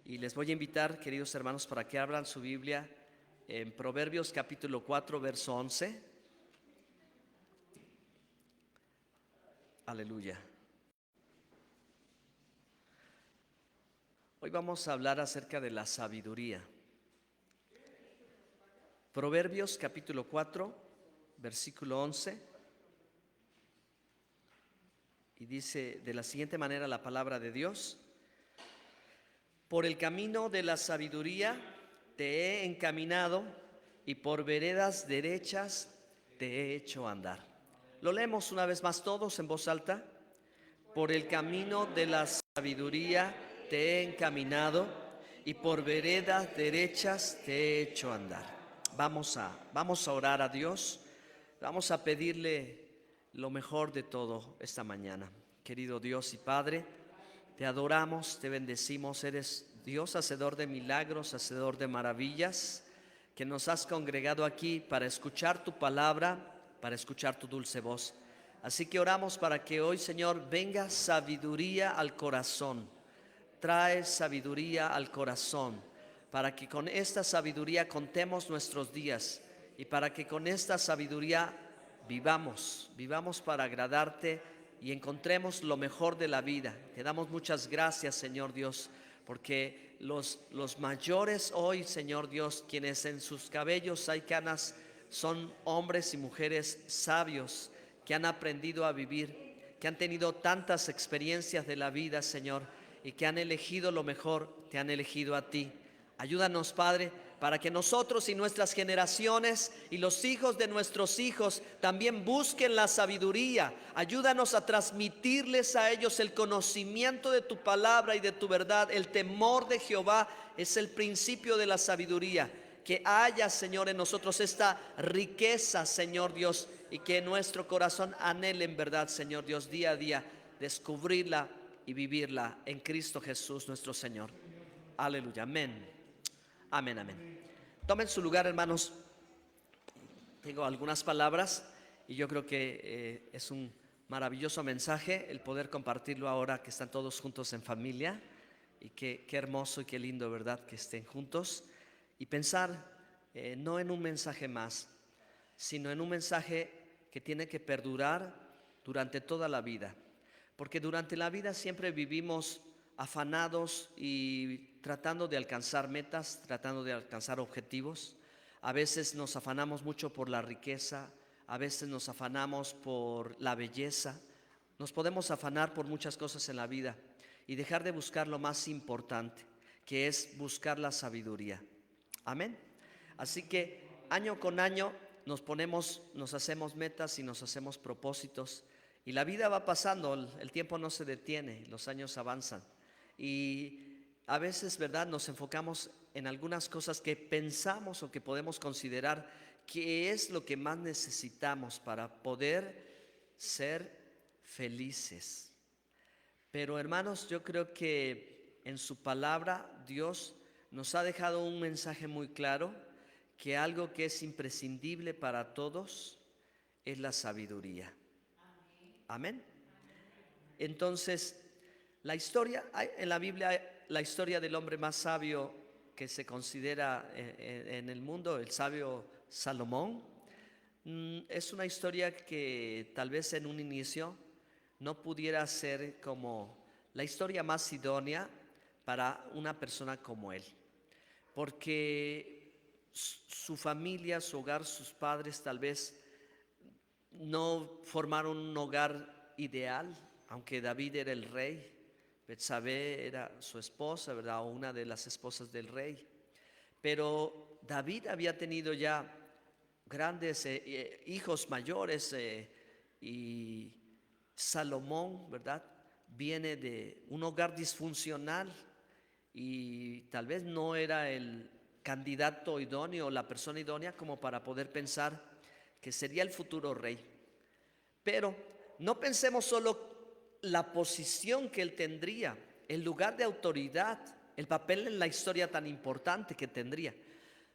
Y les voy a invitar, queridos hermanos, para que abran su Biblia en Proverbios capítulo 4, verso 11. Aleluya. Hoy vamos a hablar acerca de la sabiduría. Proverbios capítulo 4, versículo 11. Y dice de la siguiente manera la palabra de Dios: por el camino de la sabiduría te he encaminado, y por veredas derechas te he hecho andar. Lo leemos una vez más todos en voz alta. Por el camino de la sabiduría te he encaminado, y por veredas derechas te he hecho andar. Vamos a orar a Dios. Vamos a pedirle lo mejor de todo esta mañana. Querido Dios y Padre, te adoramos, te bendecimos. Eres Dios, hacedor de milagros, hacedor de maravillas, que nos has congregado aquí para escuchar tu palabra, para escuchar tu dulce voz. Así que oramos para que hoy, Señor, venga sabiduría al corazón. Trae sabiduría al corazón, para que con esta sabiduría contemos nuestros días, y para que con esta sabiduría vivamos para agradarte y encontremos lo mejor de la vida. Te damos muchas gracias, Señor Dios, porque los mayores hoy, Señor Dios, quienes en sus cabellos hay canas, son hombres y mujeres sabios que han aprendido a vivir, que han tenido tantas experiencias de la vida, Señor, y que han elegido lo mejor, te han elegido a ti. Ayúdanos, Padre, para que nosotros y nuestras generaciones y los hijos de nuestros hijos también busquen la sabiduría. Ayúdanos a transmitirles a ellos el conocimiento de tu palabra y de tu verdad. El temor de Jehová es el principio de la sabiduría. Que haya, Señor, en nosotros esta riqueza, Señor Dios, y que nuestro corazón anhele en verdad, Señor Dios, día a día descubrirla y vivirla en Cristo Jesús nuestro Señor. Aleluya, amén. Amén, amén. Tomen su lugar, hermanos. Tengo algunas palabras y yo creo que es un maravilloso mensaje el poder compartirlo ahora que están todos juntos en familia. Y qué hermoso y qué lindo, ¿verdad?, que estén juntos y pensar no en un mensaje más, sino en un mensaje que tiene que perdurar durante toda la vida. Porque durante la vida siempre vivimos afanados y tratando de alcanzar metas, tratando de alcanzar objetivos. A veces nos afanamos mucho por la riqueza, a veces nos afanamos por la belleza. Nos podemos afanar por muchas cosas en la vida y dejar de buscar lo más importante, que es buscar la sabiduría. Amén. Así que año con año nos hacemos metas y nos hacemos propósitos. Y la vida va pasando, el tiempo no se detiene, los años avanzan. Y a veces, ¿verdad?, nos enfocamos en algunas cosas que pensamos o que podemos considerar que es lo que más necesitamos para poder ser felices. Pero, hermanos, yo creo que en su palabra Dios nos ha dejado un mensaje muy claro, que algo que es imprescindible para todos es la sabiduría. Amén. Entonces, en la Biblia, la historia del hombre más sabio que se considera en el mundo, el sabio Salomón, es una historia que tal vez en un inicio no pudiera ser como la historia más idónea para una persona como él, porque su familia, su hogar, sus padres tal vez no formaron un hogar ideal, aunque David era el rey, Betsabé era su esposa, ¿verdad?, o una de las esposas del rey. Pero David había tenido ya grandes hijos mayores, y Salomón, ¿verdad?, viene de un hogar disfuncional y tal vez no era el candidato idóneo, la persona idónea como para poder pensar que sería el futuro rey. Pero no pensemos solo la posición que él tendría, el lugar de autoridad, el papel en la historia tan importante que tendría,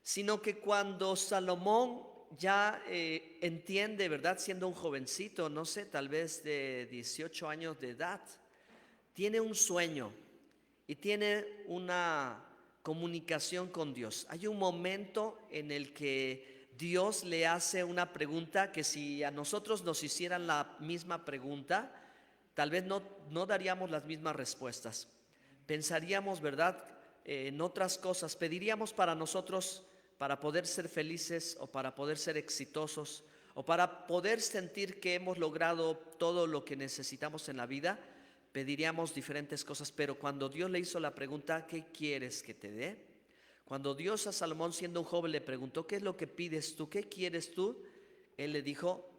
sino que cuando Salomón ya entiende, ¿verdad?, siendo un jovencito, no sé, tal vez de 18 años de edad, tiene un sueño y tiene una comunicación con Dios. Hay un momento en el que Dios le hace una pregunta que si a nosotros nos hicieran la misma pregunta, tal vez no daríamos las mismas respuestas. Pensaríamos, ¿verdad?, en otras cosas. Pediríamos para nosotros, para poder ser felices o para poder ser exitosos o para poder sentir que hemos logrado todo lo que necesitamos en la vida, pediríamos diferentes cosas. Pero cuando Dios le hizo la pregunta, ¿qué quieres que te dé? Cuando Dios a Salomón, siendo un joven, le preguntó, ¿qué es lo que pides tú? ¿Qué quieres tú? Él le dijo,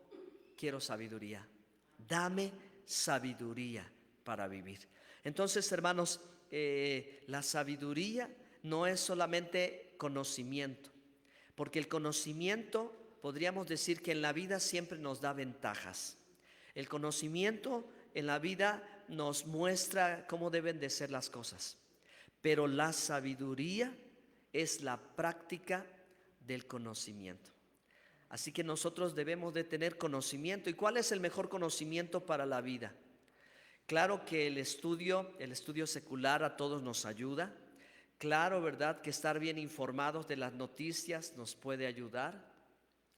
quiero sabiduría. Dame sabiduría para vivir. Entonces, hermanos, la sabiduría no es solamente conocimiento, porque el conocimiento podríamos decir que en la vida siempre nos da ventajas. El conocimiento en la vida nos muestra cómo deben de ser las cosas, pero la sabiduría es la práctica del conocimiento. Así que nosotros debemos de tener conocimiento. ¿Y cuál es el mejor conocimiento para la vida? Claro que el estudio secular a todos nos ayuda. Claro, ¿verdad?, que estar bien informados de las noticias nos puede ayudar.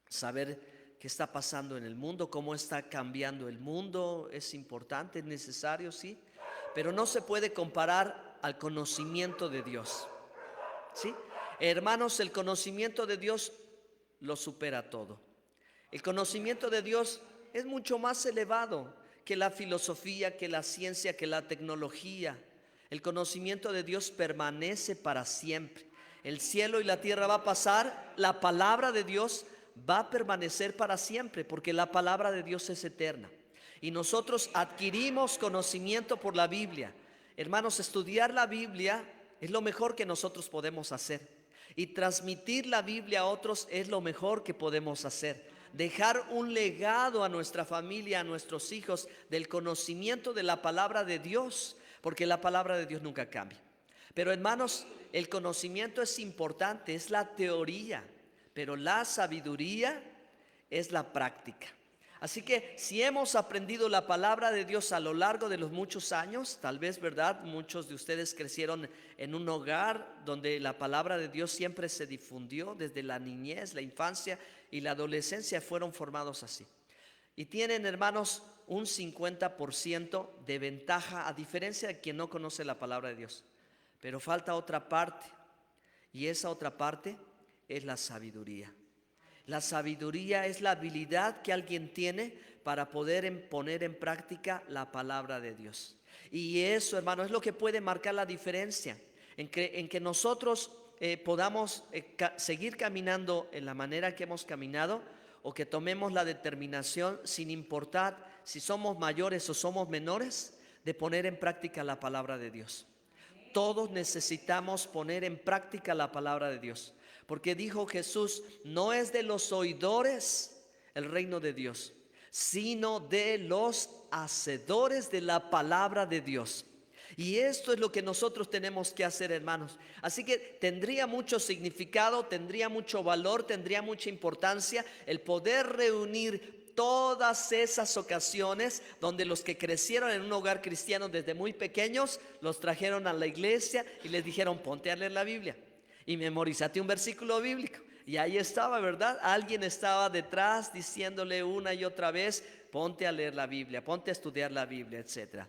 Saber qué está pasando en el mundo, cómo está cambiando el mundo, es importante, es necesario, sí. Pero no se puede comparar al conocimiento de Dios, ¿sí? Hermanos, el conocimiento de Dios lo supera todo. El conocimiento de Dios es mucho más elevado que la filosofía, que la ciencia, que la tecnología. El conocimiento de Dios permanece para siempre. El cielo y la tierra va a pasar, la palabra de Dios va a permanecer para siempre, porque la palabra de Dios es eterna. Y nosotros adquirimos conocimiento por la Biblia. Hermanos, estudiar la Biblia es lo mejor que nosotros podemos hacer. Y transmitir la Biblia a otros es lo mejor que podemos hacer. Dejar un legado a nuestra familia, a nuestros hijos, del conocimiento de la palabra de Dios, porque la palabra de Dios nunca cambia. Pero hermanos, el conocimiento es importante, es la teoría, pero la sabiduría es la práctica. Así que si hemos aprendido la palabra de Dios a lo largo de los muchos años, tal vez, ¿verdad?, muchos de ustedes crecieron en un hogar donde la palabra de Dios siempre se difundió, desde la niñez, la infancia y la adolescencia fueron formados así. Y tienen, hermanos, un 50% de ventaja, a diferencia de quien no conoce la palabra de Dios. Pero falta otra parte, y esa otra parte es la sabiduría. La sabiduría es la habilidad que alguien tiene para poder poner en práctica la palabra de Dios. Y eso, hermano, es lo que puede marcar la diferencia en que nosotros podamos seguir caminando en la manera que hemos caminado, o que tomemos la determinación, sin importar si somos mayores o somos menores, de poner en práctica la palabra de Dios. Todos necesitamos poner en práctica la palabra de Dios. Porque dijo Jesús, no es de los oidores el reino de Dios, sino de los hacedores de la palabra de Dios. Y esto es lo que nosotros tenemos que hacer, hermanos. Así que tendría mucho significado, tendría mucho valor, tendría mucha importancia el poder reunir todas esas ocasiones donde los que crecieron en un hogar cristiano desde muy pequeños, los trajeron a la iglesia y les dijeron, ponte a leer la Biblia y memorízate un versículo bíblico. Y ahí estaba, ¿verdad? Alguien estaba detrás diciéndole una y otra vez, ponte a leer la Biblia, ponte a estudiar la Biblia, etc.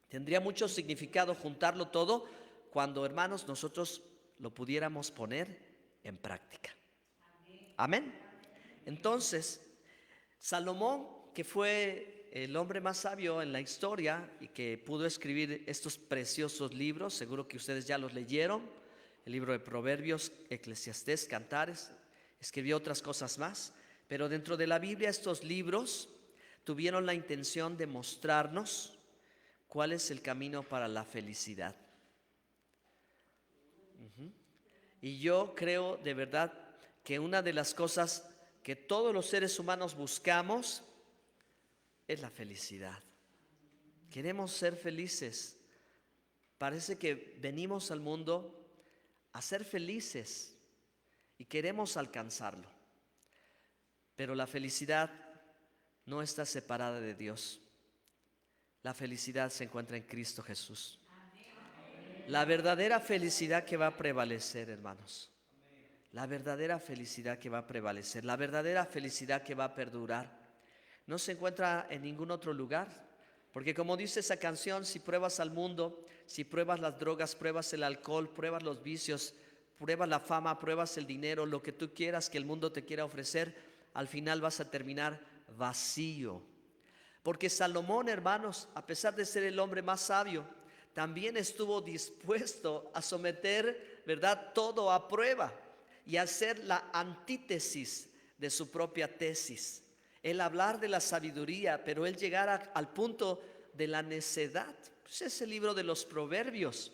Tendría mucho significado juntarlo todo cuando, hermanos, nosotros lo pudiéramos poner en práctica. Amén. Entonces, Salomón, que fue el hombre más sabio en la historia y que pudo escribir estos preciosos libros, seguro que ustedes ya los leyeron, el libro de Proverbios, Eclesiastés, Cantares, escribió otras cosas más, pero dentro de la Biblia estos libros tuvieron la intención de mostrarnos cuál es el camino para la felicidad. Y yo creo de verdad que una de las cosas que todos los seres humanos buscamos es la felicidad. Queremos ser felices. Parece que venimos al mundo a ser felices y queremos alcanzarlo. Pero la felicidad no está separada de Dios. La felicidad se encuentra en Cristo Jesús. La verdadera felicidad que va a prevalecer, hermanos. La verdadera felicidad que va a prevalecer, la verdadera felicidad que va a perdurar, no se encuentra en ningún otro lugar. Porque como dice esa canción, si pruebas al mundo, si pruebas las drogas, pruebas el alcohol, pruebas los vicios, pruebas la fama, pruebas el dinero, lo que tú quieras que el mundo te quiera ofrecer, al final vas a terminar vacío. Porque Salomón, hermanos, a pesar de ser el hombre más sabio, también estuvo dispuesto a someter, ¿verdad?, todo a prueba y hacer la antítesis de su propia tesis. El hablar de la sabiduría, pero él llegar al punto de la necedad. Pues es el libro de los Proverbios.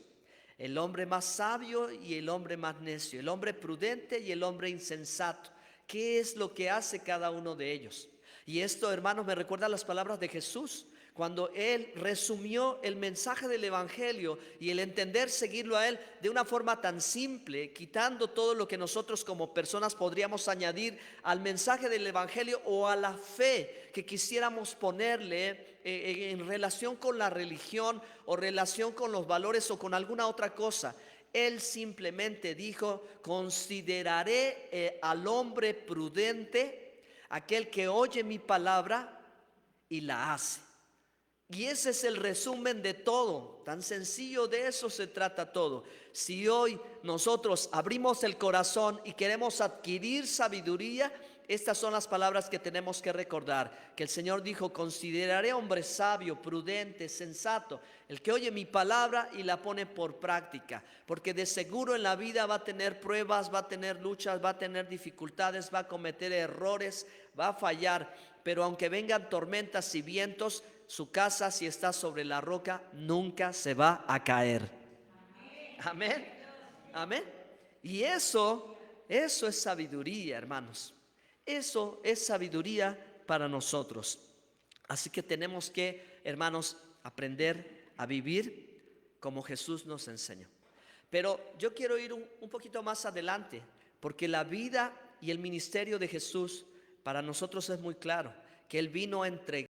El hombre más sabio y el hombre más necio, el hombre prudente y el hombre insensato. ¿Qué es lo que hace cada uno de ellos? Y esto, hermanos, me recuerda a las palabras de Jesús, cuando Él resumió el mensaje del Evangelio y el entender seguirlo a Él de una forma tan simple, quitando todo lo que nosotros como personas podríamos añadir al mensaje del Evangelio o a la fe que quisiéramos ponerle en relación con la religión o relación con los valores o con alguna otra cosa. Él simplemente dijo: consideraré al hombre prudente, aquel que oye mi palabra y la hace. Y ese es el resumen de todo, tan sencillo, de eso se trata todo. Si hoy nosotros abrimos el corazón y queremos adquirir sabiduría, estas son las palabras que tenemos que recordar, que el Señor dijo: consideraré hombre sabio, prudente, sensato, el que oye mi palabra y la pone por práctica, porque de seguro en la vida va a tener pruebas, va a tener luchas, va a tener dificultades, va a cometer errores, va a fallar, pero aunque vengan tormentas y vientos, su casa, si está sobre la roca, nunca se va a caer. Amén. Amén. Y eso es sabiduría, hermanos. Eso es sabiduría para nosotros. Así que tenemos que, hermanos, aprender a vivir como Jesús nos enseñó. Pero yo quiero ir un poquito más adelante, porque la vida y el ministerio de Jesús para nosotros es muy claro, que Él vino a entregar